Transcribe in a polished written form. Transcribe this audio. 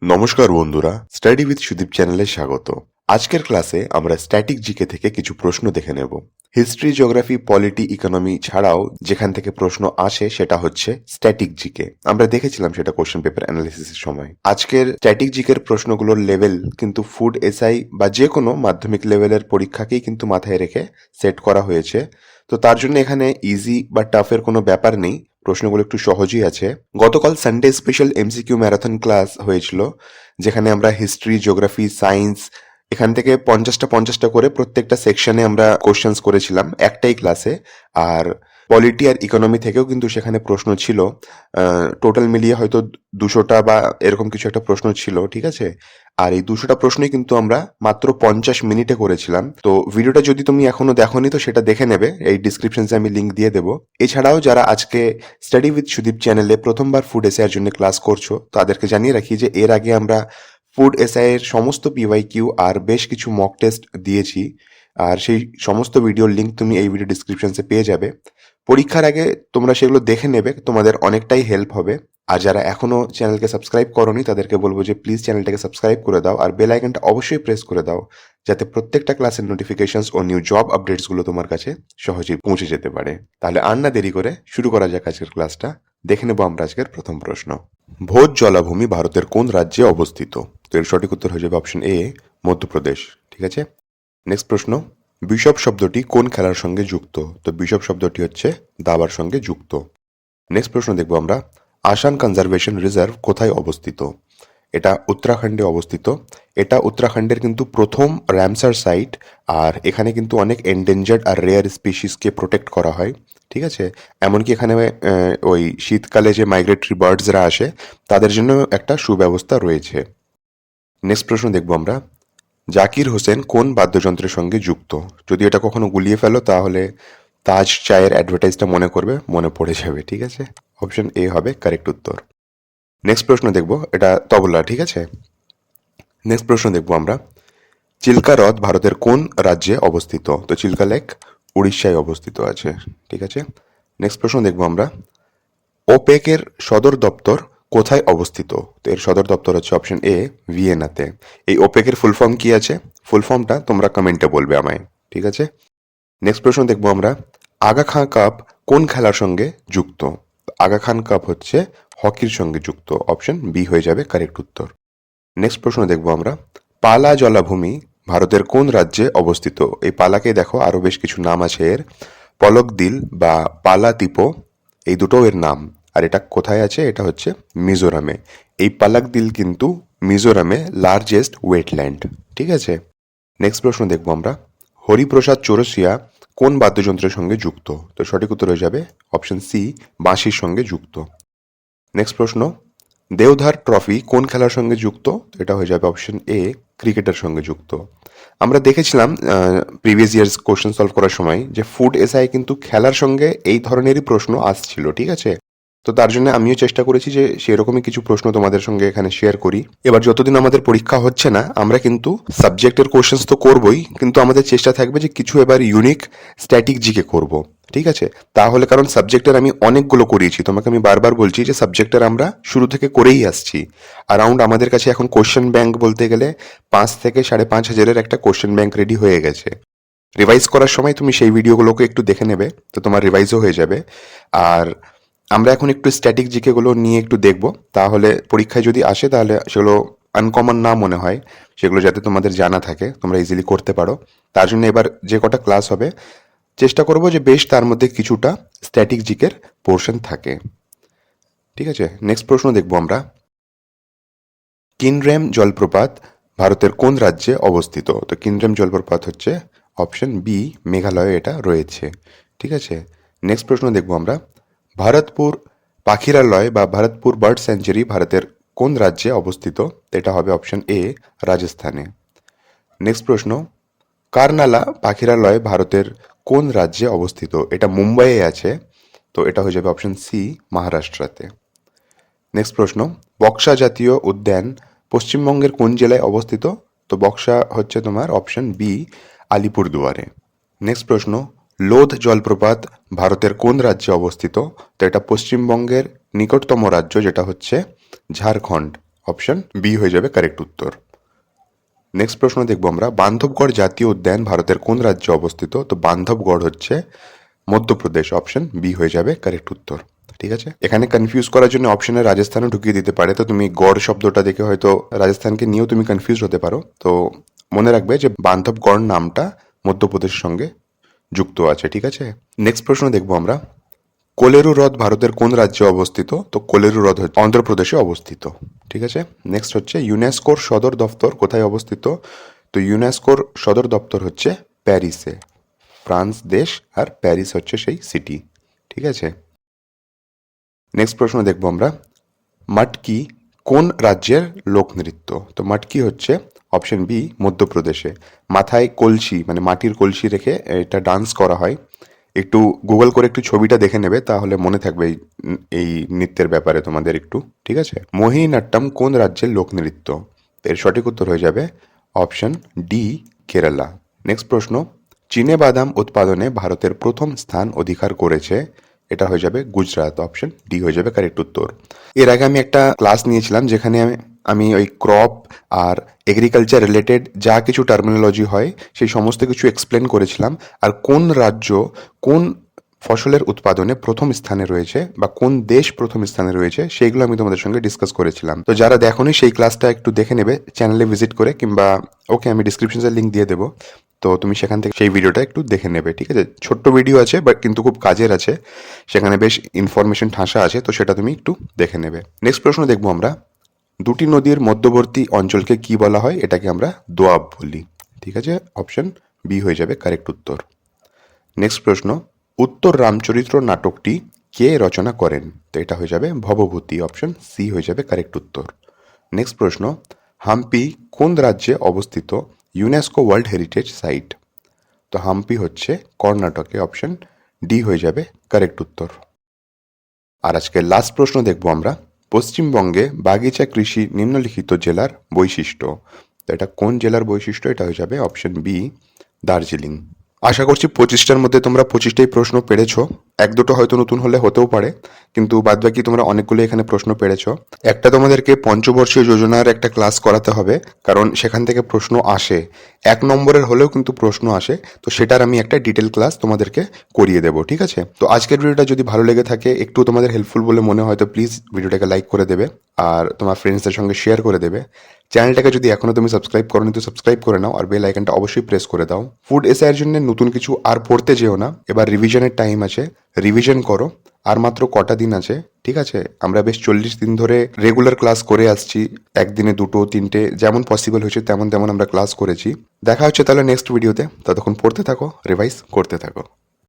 নমস্কার বন্ধুরা, study with Sudip চ্যানেলে স্বাগত। আজকের ক্লাসে আমরা স্ট্যাটিক জিকে থেকে কিছু প্রশ্ন দেখে নেব। হিস্ট্রি, জিওগ্রাফি, পলিটি, ইকোনমি ছাড়াও যেখান থেকে প্রশ্ন আসে সেটা হচ্ছে স্ট্যাটিক জিকে। আমরা দেখেছিলাম সেটা কোশ্চেন পেপার অ্যানালিসিসের সময়। আজকের স্ট্যাটিক জিকের প্রশ্নগুলোর লেভেল কিন্তু ফুড এসআই বা যে কোনো মাধ্যমিক লেভেলের পরীক্ষাকেই কিন্তু মাথায় রেখে সেট করা হয়েছে। তো তার জন্য এখানে ইজি বা টাফের কোনো ব্যাপার নেই, প্রশ্নগুলো একটু সহজই আছে। গতকাল Sunday special MCQ marathon class হয়েছিল, যেখানে আমরা হিস্ট্রি, জিওগ্রাফি, সায়েন্স এখান থেকে 50টা করে প্রত্যেকটা সেকশনে আমরা কোশ্চেন্স করেছিলাম একটাই ক্লাসে। আর পলিটি আর ইকোনমি থেকেও কিন্তু সেখানে প্রশ্ন ছিল। টোটাল মিলিয়ে হয়তো 200টা বা এরকম কিছু একটা প্রশ্ন ছিল, ঠিক আছে। আর এই 200টা প্রশ্নই কিন্তু আমরা মাত্র 50 মিনিটে করেছিলাম। তো ভিডিওটা যদি তুমি এখনো দেখোনি তো সেটা দেখে নেবে, এই ডিসক্রিপশনে আমি লিঙ্ক দিয়ে দেবো। এছাড়াও যারা আজকে স্টাডি উইথ সুদীপ চ্যানেলে প্রথমবার ফুড এসআই এর জন্য ক্লাস করছো, তাদেরকে জানিয়ে রাখি যে এর আগে আমরা ফুড এসআই এর সমস্ত পিওয়াইকিউ আর বেশ কিছু মক টেস্ট দিয়েছি। আর সেই সমস্ত ভিডিওর লিঙ্ক তুমি এই ভিডিও ডিসক্রিপশনসে পেয়ে যাবে। পরীক্ষার আগে তোমরা সেগুলো দেখে নেবে, তোমাদের অনেকটাই হেল্প হবে। আর যারা এখনো চ্যানেলকে সাবস্ক্রাইব করোনি তাদেরকে বলবো যে প্লিজ চ্যানেলটাকে সাবস্ক্রাইব করে দাও আর বেল আইকনটা অবশ্যই প্রেস করে দাও, যাতে প্রত্যেকটা ক্লাসের নোটিফিকেশনস ও নিউ জব আপডেটসগুলো তোমার কাছে সহজেই পৌঁছে যেতে পারে। তাহলে আর না দেরি করে শুরু করা যাক আজকের ক্লাসটা। দেখে নেব আমরা আজকের প্রথম প্রশ্ন। ভোজ জলাভূমি ভারতের কোন রাজ্যে অবস্থিত? তো এর সঠিক উত্তর হয়ে যাবে অপশন এ, মধ্যপ্রদেশ। ঠিক আছে। নেক্সট প্রশ্ন, বিশপ শব্দটি কোন খেলার সঙ্গে যুক্ত? তো বিশপ শব্দটি হচ্ছে দাবার সঙ্গে যুক্ত। নেক্সট প্রশ্ন দেখবো আমরা, আসান কনজারভেশন রিজার্ভ কোথায় অবস্থিত? এটা উত্তরাখণ্ডে অবস্থিত। এটা উত্তরাখণ্ডের কিন্তু প্রথম র্যামসার সাইট। আর এখানে কিন্তু অনেক এন্ডেঞ্জার্ড আর রেয়ার স্পিসিসকে প্রোটেক্ট করা হয়, ঠিক আছে। এমনকি এখানে ওই শীতকালে যে মাইগ্রেটরি বার্ডসরা আসে তাদের জন্য একটা সুব্যবস্থা রয়েছে। নেক্সট প্রশ্ন দেখবো আমরা, জাকির হোসেন কোন বাদ্যযন্ত্রের সঙ্গে যুক্ত? যদি এটা কখনো গুলিয়ে ফেলো তাহলে তাজ চায়ের অ্যাডভার্টাইজটা মনে পড়ে যাবে, ঠিক আছে। অপশন এ হবে কারেক্ট উত্তর। নেক্সট প্রশ্ন দেখব, এটা তবলা, ঠিক আছে। নেক্সট প্রশ্ন দেখব আমরা, চিল্কা হ্রদ ভারতের কোন রাজ্যে অবস্থিত? তো চিল্কা লেক উড়িষ্যায় অবস্থিত আছে, ঠিক আছে। নেক্সট প্রশ্ন দেখব আমরা, ওপেকের সদর দপ্তর কোথায় অবস্থিত? তো এর সদর দপ্তর হচ্ছে অপশন এ, ভিয়েনাতে। এই ওপেকের ফুল ফর্ম কি আছে? ফুল ফর্মটা তোমরা কমেন্টে বলবে আমায়, ঠিক আছে। নেক্সট প্রশ্ন দেখবো আমরা, আগা খাঁ কাপ কোন খেলার সঙ্গে যুক্ত? আগা খান কাপ হচ্ছে হকির সঙ্গে যুক্ত। অপশন বি হয়ে যাবে কারেক্ট উত্তর। নেক্সট প্রশ্ন দেখবো আমরা, পালা জলাভূমি ভারতের কোন রাজ্যে অবস্থিত? এই পালাকে দেখো আরো বেশ কিছু নাম আছে এর, পলক দিল বা পালা তিপো, এই দুটো এর নাম। আর এটা কোথায় আছে? এটা হচ্ছে মিজোরামে। এই পালাক দিল কিন্তু মিজোরামে লার্জেস্ট ওয়েটল্যান্ড, ঠিক আছে। নেক্সট প্রশ্ন দেখবো আমরা, হরিপ্রসাদ চৌরসিয়া কোন বাদ্যযন্ত্রের সঙ্গে যুক্ত? তো সঠিক উত্তর হয়ে যাবে অপশন সি, বাঁশির সঙ্গে যুক্ত। নেক্সট প্রশ্ন, দেওধার ট্রফি কোন খেলার সঙ্গে যুক্ত? এটা হয়ে যাবে অপশন এ, ক্রিকেটের সঙ্গে যুক্ত। আমরা দেখেছিলাম প্রিভিয়াস ইয়ার্স কোশ্চেন সলভ করার সময় যে ফুড এসআই কিন্তু খেলার সঙ্গে এই ধরনেরই প্রশ্ন আসছিল, ঠিক আছে। তো তার জন্য আমিও চেষ্টা করেছি যে সেরকমই কিছু প্রশ্ন তোমাদের সঙ্গে এখানে শেয়ার করি। এবার যতদিন আমাদের পরীক্ষা হচ্ছে না, আমরা কিন্তু সাবজেক্টের কোশ্চেন্স তো করবই, কিন্তু আমাদের চেষ্টা থাকবে যে কিছু এবার ইউনিক স্ট্যাটিক জিকে করব, ঠিক আছে। তাহলে কারণ সাবজেক্টের আমি অনেকগুলো করিয়েছি, তোমাকে আমি বারবার বলছি যে সাবজেক্টের আমরা শুরু থেকে করেই আসছি। অ্যারাউন্ড আমাদের কাছে এখন কোশ্চেন ব্যাংক বলতে গেলে 5 থেকে 5,500-এর একটা কোশ্চেন ব্যাংক রেডি হয়ে গেছে। রিভাইজ করার সময় তুমি সেই ভিডিওগুলোকে একটু দেখে নেবে, তো তোমার রিভাইজও হয়ে যাবে। আর আমরা এখন একটু স্ট্যাটিক জিকেগুলো নিয়ে একটু দেখব, তাহলে পরীক্ষায় যদি আসে তাহলে সেগুলো আনকমন না মনে হয়, সেগুলো যাতে তোমাদের জানা থাকে, তোমরা ইজিলি করতে পারো। তার জন্য এবার যে কটা ক্লাস হবে চেষ্টা করব যে বেশ তার মধ্যে কিছুটা স্ট্যাটিক জিকের পোর্শন থাকে, ঠিক আছে। নেক্সট প্রশ্ন দেখব আমরা, কিনরেম জলপ্রপাত ভারতের কোন রাজ্যে অবস্থিত? তো কিনরেম জলপ্রপাত হচ্ছে অপশন বি, মেঘালয়ে এটা রয়েছে, ঠিক আছে। নেক্সট প্রশ্ন দেখব আমরা, ভারতপুর পাখিরালয় বা ভারতপুর বার্ড স্যাঞ্চুরি ভারতের কোন রাজ্যে অবস্থিত? এটা হবে অপশন এ, রাজস্থানে। নেক্সট প্রশ্ন, কারনালা পাখিরালয় ভারতের কোন রাজ্যে অবস্থিত? এটা মুম্বাইয়ে আছে, তো এটা হয়ে যাবে অপশন সি, মহারাষ্ট্রতে। নেক্সট প্রশ্ন, বক্সা জাতীয় উদ্যান পশ্চিমবঙ্গের কোন জেলায় অবস্থিত? তো বক্সা হচ্ছে তোমার অপশন বি, আলিপুরদুয়ারে। নেক্সট প্রশ্ন, লোধ জলপ্রপাত ভারতের কোন রাজ্যে অবস্থিত? তো এটা পশ্চিমবঙ্গের নিকটতম রাজ্য যেটা হচ্ছে ঝাড়খণ্ড, অপশন বি হয়ে যাবে কারেক্ট উত্তর। নেক্সট প্রশ্ন দেখবো আমরা, বান্ধবগড় জাতীয় উদ্যান ভারতের কোন রাজ্যে অবস্থিত? তো বান্ধবগড় হচ্ছে মধ্যপ্রদেশ, অপশন বি হয়ে যাবে কারেক্ট উত্তর। ঠিক আছে, এখানে কনফিউজ করার জন্য অপশনে রাজস্থানও ঢুকিয়ে দিতে পারে, তো তুমি গড় শব্দটা দেখে হয়তো রাজস্থানকে নিয়েও তুমি কনফিউজ হতে পারো। তো মনে রাখবে যে বান্ধবগড় নামটা মধ্যপ্রদেশের সঙ্গে যুক্ত আছে। ঠিক আছে, নেক্সট প্রশ্ন দেখবো আমরা, কোলেরু হ্রদ ভারতের কোন রাজ্যে অবস্থিত? তো কোলেরু হ্রদ হচ্ছে অন্ধ্রপ্রদেশে অবস্থিত। ঠিক আছে, নেক্সট হচ্ছে ইউনেস্কোর সদর দপ্তর কোথায় অবস্থিত? তো ইউনেস্কোর সদর দপ্তর হচ্ছে প্যারিসে, ফ্রান্স দেশ, আর প্যারিস হচ্ছে সেই সিটি। ঠিক আছে, নেক্সট প্রশ্ন দেখবো আমরা, মটকি কোন রাজ্যের লোকনৃত্য? তো মটকি হচ্ছে অপশন বি মধ্যপ্রদেশে। মাথায় কলসি মানে মাটির কলসি রেখে এটা ডান্স করা হয়। একটু গুগল করে একটু ছবিটা দেখে নেবে, তাহলে মনে থাকবে এই নৃত্যের ব্যাপারে তোমাদের একটু। ঠিক আছে, মোহিনীঅট্টম কোন রাজ্যের লোকনৃত্য? এর সঠিক উত্তর হয়ে যাবে অপশন ডি কেরালা। নেক্সট প্রশ্ন, চীনে বাদাম উৎপাদনে ভারতের প্রথম স্থান অধিকার করেছে, এটা হয়ে যাবে গুজরাট, অপশন ডি হয়ে যাবে কারেক্ট উত্তর। এর আগে আমি একটা ক্লাস নিয়েছিলাম যেখানে আমি ওই ক্রপ আর এগ্রিকালচার রিলেটেড যা কিছু টার্মিনোলজি হয় সেই সমস্ত কিছু এক্সপ্লেন করেছিলাম, আর কোন রাজ্য কোন ফসলের উৎপাদনে প্রথম স্থানে রয়েছে বা কোন দেশ প্রথম স্থানে রয়েছে সেইগুলো আমি তোমাদের সঙ্গে ডিসকাস করেছিলাম। তো যারা দেখোনি সেই ক্লাসটা একটু দেখে নেবে চ্যানেলে ভিজিট করে, কিংবা ওকে আমি ডিসক্রিপশনের লিঙ্ক দিয়ে দেবো, তো তুমি সেখান থেকে সেই ভিডিওটা একটু দেখে নেবে। ঠিক আছে, ছোট্ট ভিডিও আছে বাট কিন্তু খুব কাজের আছে, সেখানে বেশ ইনফরমেশন ঠাসা আছে, তো সেটা তুমি একটু দেখে নেবে। নেক্সট প্রশ্ন দেখবো আমরা, দুটি নদীর মধ্যবর্তী অঞ্চলকে কি বলা হয়? এটাকে আমরা দোয়াব বলি। ঠিক আছে, অপশন বি হয়ে যাবে কারেক্ট উত্তর। নেক্সট প্রশ্ন, উত্তর রামচরিত্র নাটকটি কে রচনা করেন? তো এটা হয়ে যাবে ভবভূতি, অপশন সি হয়ে যাবে কারেক্ট উত্তর। নেক্সট প্রশ্ন, হাম্পি কোন রাজ্যে অবস্থিত ইউনেস্কো ওয়ার্ল্ড হেরিটেজ সাইট? তো হাম্পি হচ্ছে কর্ণাটকে, অপশন ডি হয়ে যাবে কারেক্ট উত্তর। আর আজকে লাস্ট প্রশ্ন দেখবো আমরা, পশ্চিমবঙ্গে বাগিচা কৃষি নিম্নলিখিত জেলার বৈশিষ্ট্য। তো এটা কোন জেলার বৈশিষ্ট্য? এটা হয়ে যাবে অপশন বি দার্জিলিং। আশা করছি 25টার মধ্যে তোমরা 25টাই প্রশ্ন পেরেছো। এক দুটো হয়তো নতুন হলে হতেও পারে, কিন্তু বাদবাকি তোমরা অনেকগুলো এখানে প্রশ্ন পেরেছো। একটা তোমাদেরকে পঞ্চবর্ষীয় যোজনার একটা ক্লাস করাতে হবে, কারণ সেখান থেকে প্রশ্ন আসে, 1 নম্বরের হলেও কিন্তু প্রশ্ন আসে, তো সেটার আমি একটা ডিটেল ক্লাস তোমাদেরকে করিয়ে দেবো। ঠিক আছে, তো আজকের ভিডিওটা যদি ভালো লেগে থাকে, একটু তোমাদের হেল্পফুল বলে মনে হয়, তো প্লিজ ভিডিওটাকে লাইক করে দেবে আর তোমার ফ্রেন্ডসদের সঙ্গে শেয়ার করে দেবে। চ্যানেলটাকে যদি এখনো তুমি সাবস্ক্রাইব করোনি তো সাবস্ক্রাইব করে নাও, আর বেল আইকনটা অবশ্যই প্রেস করে দাও। ফুড এসআইয়ের জন্য নতুন কিছু আর পড়তে যেও না, এবার রিভিশনের টাইম আছে, রিভিশন করো। আর মাত্র কটা দিন আছে, ঠিক আছে? আমরা বেশ 40 দিন ধরে রেগুলার ক্লাস করে আসছি, একদিনে 2, 3টে যেমন পসিবল হয়েছে তেমন তেমন আমরা ক্লাস করেছি। দেখা হচ্ছে তাহলে নেক্সট ভিডিওতে, ততক্ষণ পড়তে থাকো, রিভাইজ করতে থাকো।